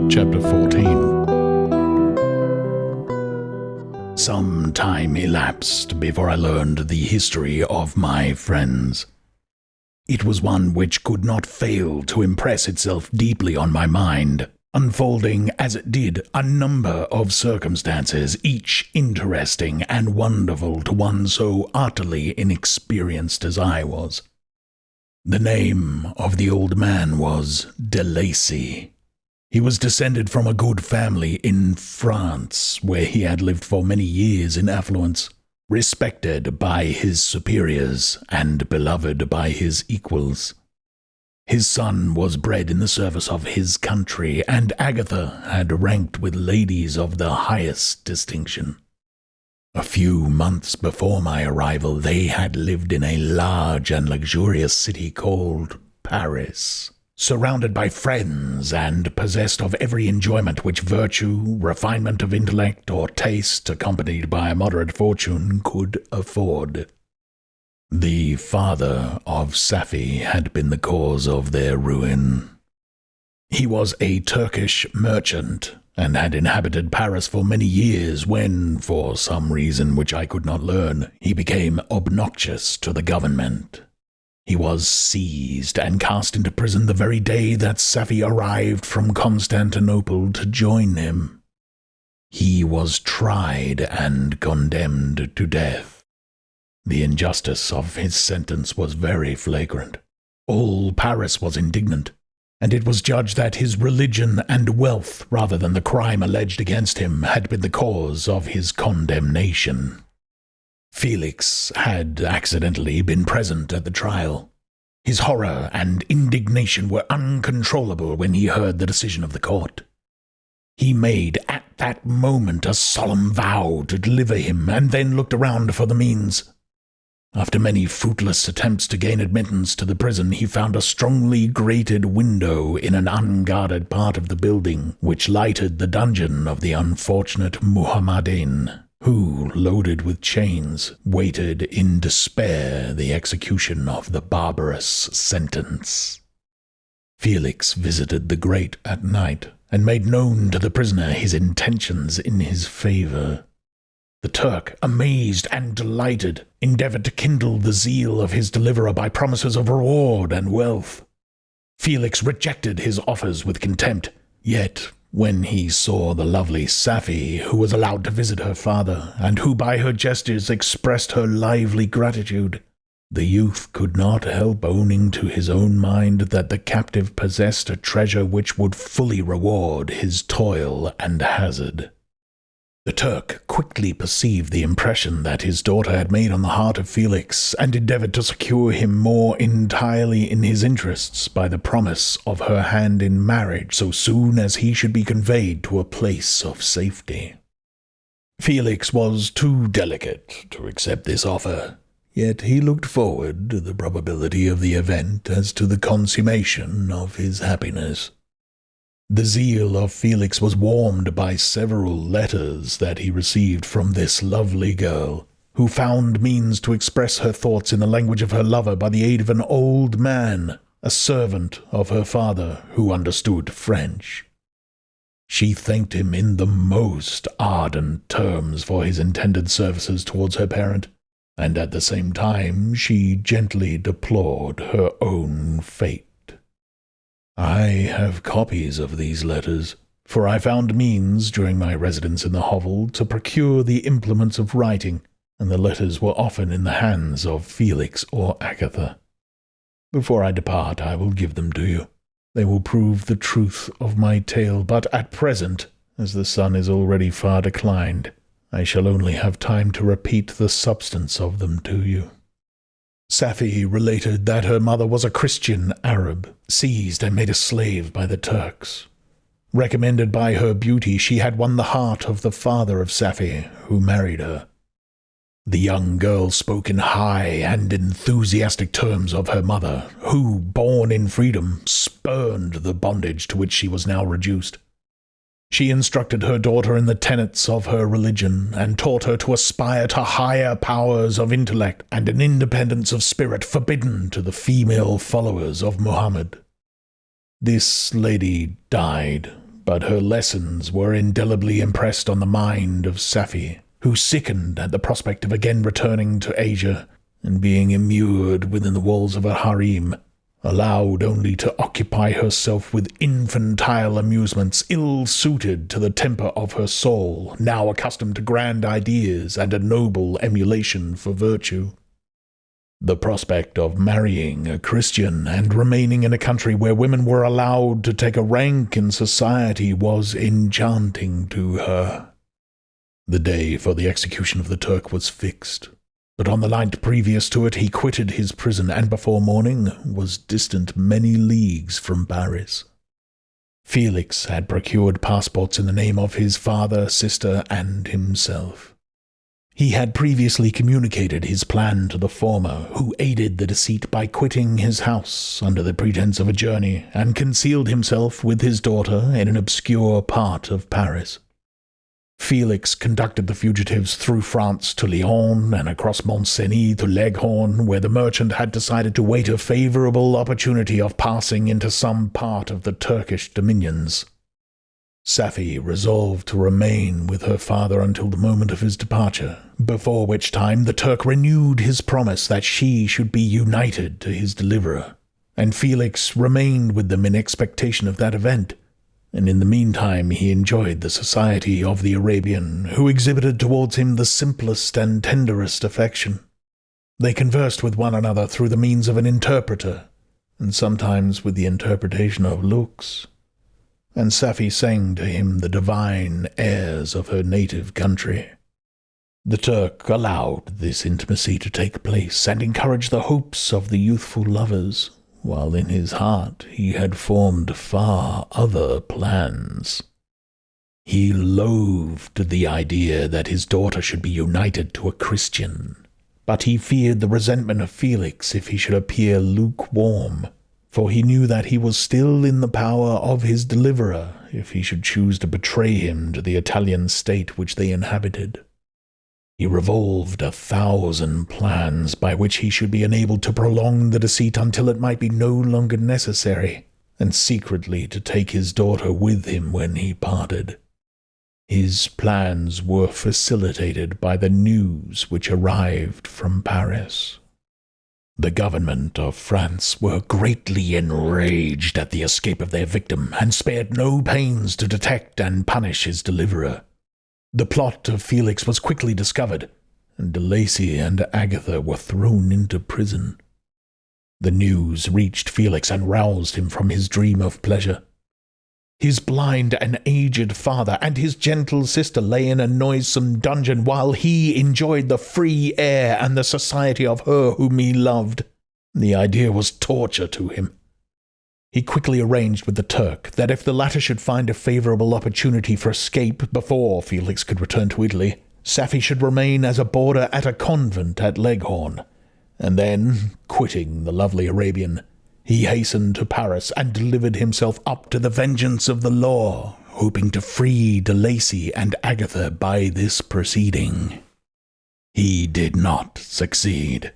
Chapter 14. Some time elapsed before I learned the history of my friends. It was one which could not fail to impress itself deeply on my mind, unfolding as it did a number of circumstances, each interesting and wonderful to one so utterly inexperienced as I was. The name of the old man was de Lacy. He was descended from a good family in France, where he had lived for many years in affluence, respected by his superiors and beloved by his equals. His son was bred in the service of his country, and Agatha had ranked with ladies of the highest distinction. A few months before my arrival, they had lived in a large and luxurious city called Paris, surrounded by friends and possessed of every enjoyment which virtue, refinement of intellect, or taste, accompanied by a moderate fortune, could afford. The father of Safi had been the cause of their ruin. He was a Turkish merchant, and had inhabited Paris for many years when, for some reason which I could not learn, he became obnoxious to the government. He was seized and cast into prison the very day that Safi arrived from Constantinople to join him. He was tried and condemned to death. The injustice of his sentence was very flagrant. All Paris was indignant, and it was judged that his religion and wealth, rather than the crime alleged against him, had been the cause of his condemnation. Felix had accidentally been present at the trial. His horror and indignation were uncontrollable when he heard the decision of the court. He made at that moment a solemn vow to deliver him, and then looked around for the means. After many fruitless attempts to gain admittance to the prison, he found a strongly grated window in an unguarded part of the building, which lighted the dungeon of the unfortunate Muhammadin, who, loaded with chains, waited in despair the execution of the barbarous sentence. Felix visited the grate at night, and made known to the prisoner his intentions in his favour. The Turk, amazed and delighted, endeavoured to kindle the zeal of his deliverer by promises of reward and wealth. Felix rejected his offers with contempt, yet when he saw the lovely Safi, who was allowed to visit her father, and who by her gestures expressed her lively gratitude, the youth could not help owning to his own mind that the captive possessed a treasure which would fully reward his toil and hazard. The Turk quickly perceived the impression that his daughter had made on the heart of Felix, and endeavoured to secure him more entirely in his interests by the promise of her hand in marriage so soon as he should be conveyed to a place of safety. Felix was too delicate to accept this offer, yet he looked forward to the probability of the event as to the consummation of his happiness. The zeal of Felix was warmed by several letters that he received from this lovely girl, who found means to express her thoughts in the language of her lover by the aid of an old man, a servant of her father, who understood French. She thanked him in the most ardent terms for his intended services towards her parent, and at the same time she gently deplored her own fate. I have copies of these letters, for I found means, during my residence in the hovel, to procure the implements of writing, and the letters were often in the hands of Felix or Agatha. Before I depart, I will give them to you. They will prove the truth of my tale, but at present, as the sun is already far declined, I shall only have time to repeat the substance of them to you. Safi related that her mother was a Christian Arab, seized and made a slave by the Turks. Recommended by her beauty, she had won the heart of the father of Safi, who married her. The young girl spoke in high and enthusiastic terms of her mother, who, born in freedom, spurned the bondage to which she was now reduced. She instructed her daughter in the tenets of her religion, and taught her to aspire to higher powers of intellect and an independence of spirit forbidden to the female followers of Muhammad. This lady died, But her lessons were indelibly impressed on the mind of Safie, who sickened at the prospect of again returning to Asia and being immured within the walls of a harem, allowed only to occupy herself with infantile amusements ill-suited to the temper of her soul, now accustomed to grand ideas and a noble emulation for virtue. The prospect of marrying a Christian and remaining in a country where women were allowed to take a rank in society was enchanting to her. The day for the execution of the Turk was fixed, but on the night previous to it he quitted his prison and before morning was distant many leagues from Paris. Felix had procured passports in the name of his father, sister, and himself. He had previously communicated his plan to the former, who aided the deceit by quitting his house under the pretence of a journey, and concealed himself with his daughter in an obscure part of Paris. Felix conducted the fugitives through France to Lyon and across Mont-Cenis to Leghorn, where the merchant had decided to wait a favourable opportunity of passing into some part of the Turkish dominions. Safie resolved to remain with her father until the moment of his departure, before which time the Turk renewed his promise that she should be united to his deliverer, and Felix remained with them in expectation of that event, and in the meantime he enjoyed the society of the Arabian, who exhibited towards him the simplest and tenderest affection. They conversed with one another through the means of an interpreter, and sometimes with the interpretation of looks, and Safie sang to him the divine airs of her native country. The Turk allowed this intimacy to take place, and encouraged the hopes of the youthful lovers, while in his heart he had formed far other plans. He loathed the idea that his daughter should be united to a Christian, but he feared the resentment of Felix if he should appear lukewarm, for he knew that he was still in the power of his deliverer if he should choose to betray him to the Italian state which they inhabited. He revolved 1,000 plans by which he should be enabled to prolong the deceit until it might be no longer necessary, and secretly to take his daughter with him when he parted. His plans were facilitated by the news which arrived from Paris. The government of France were greatly enraged at the escape of their victim, and spared no pains to detect and punish his deliverer. The plot of Felix was quickly discovered, and De Lacy and Agatha were thrown into prison. The news reached Felix and roused him from his dream of pleasure. His blind and aged father and his gentle sister lay in a noisome dungeon, while he enjoyed the free air and the society of her whom he loved. The idea was torture to him. He quickly arranged with the Turk that if the latter should find a favourable opportunity for escape before Felix could return to Italy, Safie should remain as a boarder at a convent at Leghorn, and then, quitting the lovely Arabian, he hastened to Paris and delivered himself up to the vengeance of the law, hoping to free De Lacy and Agatha by this proceeding. He did not succeed.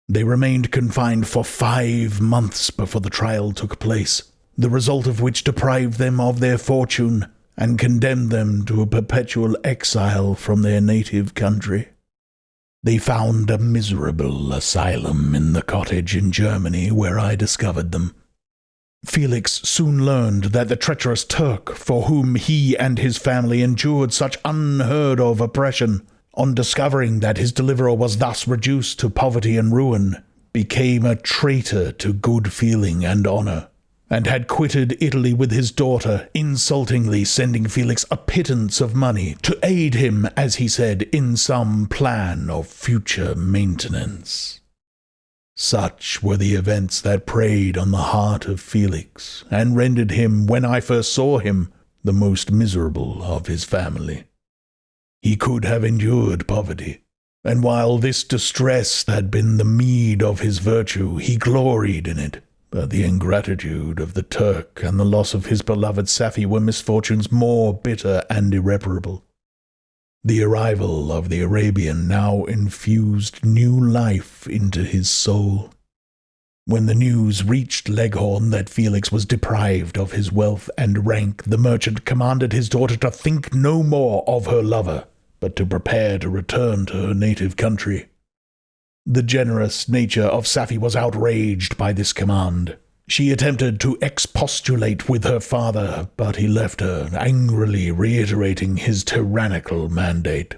They remained confined for 5 months before the trial took place, the result of which deprived them of their fortune and condemned them to a perpetual exile from their native country. They found a miserable asylum in the cottage in Germany where I discovered them. Felix soon learned that the treacherous Turk, for whom he and his family endured such unheard-of oppression, on discovering that his deliverer was thus reduced to poverty and ruin, became a traitor to good feeling and honour, and had quitted Italy with his daughter, insultingly sending Felix a pittance of money to aid him, as he said, in some plan of future maintenance. Such were the events that preyed on the heart of Felix, and rendered him, when I first saw him, the most miserable of his family. He could have endured poverty, and while this distress had been the meed of his virtue, he gloried in it. But the ingratitude of the Turk and the loss of his beloved Safie were misfortunes more bitter and irreparable. The arrival of the Arabian now infused new life into his soul. When the news reached Leghorn that Felix was deprived of his wealth and rank, the merchant commanded his daughter to think no more of her lover, but to prepare to return to her native country. The generous nature of Safie was outraged by this command. She attempted to expostulate with her father, but he left her, angrily reiterating his tyrannical mandate.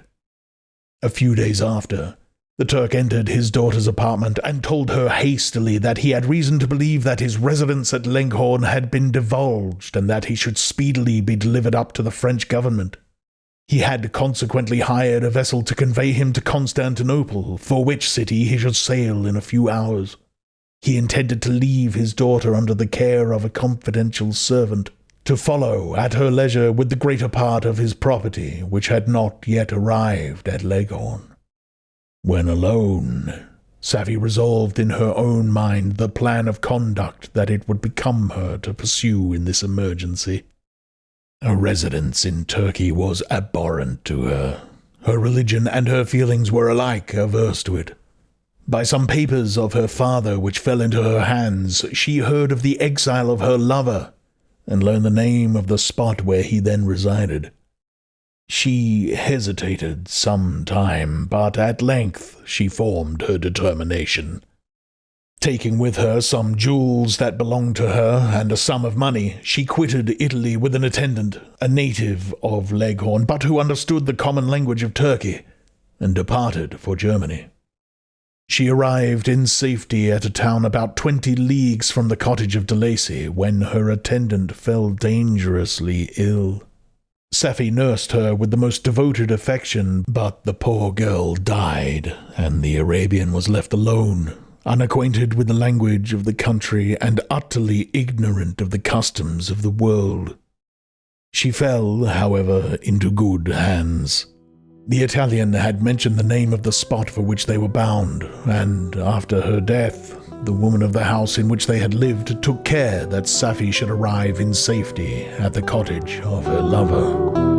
A few days after, the Turk entered his daughter's apartment and told her hastily that he had reason to believe that his residence at Leghorn had been divulged and that he should speedily be delivered up to the French government. He had consequently hired a vessel to convey him to Constantinople, for which city he should sail in a few hours. He intended to leave his daughter under the care of a confidential servant, to follow at her leisure with the greater part of his property, which had not yet arrived at Leghorn. When alone, Safie resolved in her own mind the plan of conduct that it would become her to pursue in this emergency. A residence in Turkey was abhorrent to her. Her religion and her feelings were alike averse to it. By some papers of her father which fell into her hands, she heard of the exile of her lover, and learned the name of the spot where he then resided. She hesitated some time, but at length she formed her determination. Taking with her some jewels that belonged to her and a sum of money, she quitted Italy with an attendant, a native of Leghorn, but who understood the common language of Turkey, and departed for Germany. She arrived in safety at a town about 20 leagues from the cottage of de Lacy when her attendant fell dangerously ill. Safie nursed her with the most devoted affection, but the poor girl died, and the Arabian was left alone, unacquainted with the language of the country and utterly ignorant of the customs of the world. She fell, however, into good hands. The Italian had mentioned the name of the spot for which they were bound, and after her death, the woman of the house in which they had lived took care that Safie should arrive in safety at the cottage of her lover.